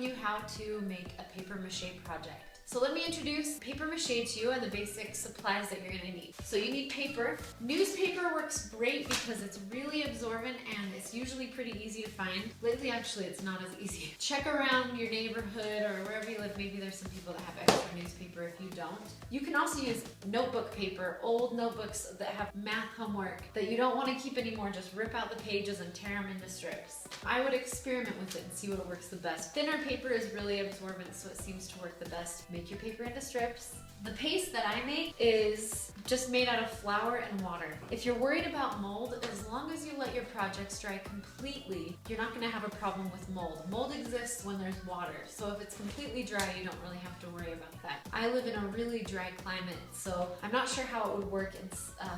you how to make a papier-mâché project. So let me introduce papier-mâché to you and the basic supplies that you're gonna need. So you need paper. Newspaper works great because it's really absorbent and it's usually pretty easy to find. Lately, actually, it's not as easy. Check around your neighborhood or wherever you live. Maybe there's some people that have extra newspaper if you don't. You can also use notebook paper, old notebooks that have math homework that you don't want to keep anymore. Just rip out the pages and tear them into strips. I would experiment with it and see what works the best. Thinner paper is really absorbent, so it seems to work the best. Make your paper into strips. The paste that I make is just made out of flour and water. If you're worried about mold, as long as you let your projects dry completely, you're not gonna have a problem with mold. Mold exists when there's water, so if it's completely dry, you don't really have to worry about that. I live in a really dry climate, so I'm not sure how it would work in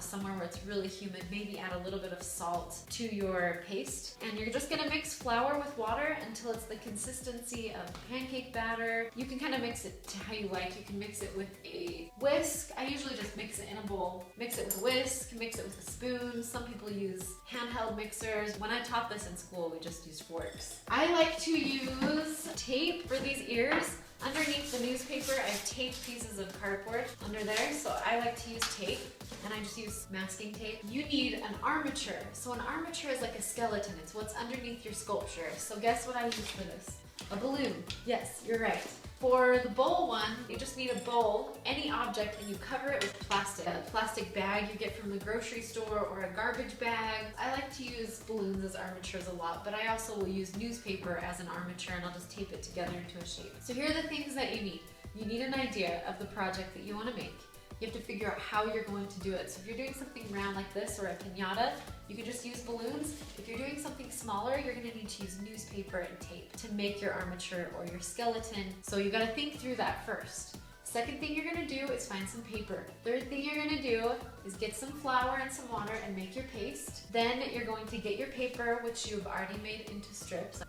somewhere where it's really humid. Maybe add a little bit of salt to your paste, and you're just gonna mix flour with water until it's the consistency of pancake batter. You can kind of mix it to how you like. You can mix it with a whisk. I usually just mix it in a bowl. Mix it with a whisk, mix it with a spoon. Some people use handheld mixers. When I taught this in school, we just used forks. I like to use tape for these ears. Underneath the newspaper, I've taped pieces of cardboard under there, so I like to use tape, and I just use masking tape. You need an armature. So an armature is like a skeleton. It's what's underneath your sculpture. So guess what I use for this? A balloon. Yes, you're right. For the bowl one, you just need a bowl, any object, and you cover it with plastic. A plastic bag you get from the grocery store or a garbage bag. I like to use balloons as armatures a lot, but I also will use newspaper as an armature, and I'll just tape it together into a shape. So here are the things that you need. You need an idea of the project that you want to make. You have to figure out how you're going to do it. So if you're doing something round like this or a piñata, you can just use balloons. If you're doing something smaller, you're gonna need to use newspaper and tape to make your armature or your skeleton. So you gotta think through that first. Second thing you're gonna do is find some paper. Third thing you're gonna do is get some flour and some water and make your paste. Then you're going to get your paper, which you've already made into strips.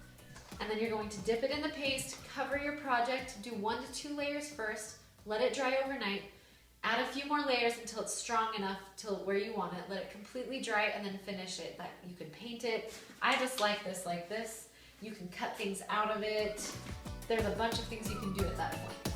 And then you're going to dip it in the paste, cover your project, do 1 to 2 layers first, let it dry overnight. Add a few more layers until it's strong enough till where you want it. Let it completely dry and then finish it. That you can paint it. I just like this. You can cut things out of it. There's a bunch of things you can do at that point.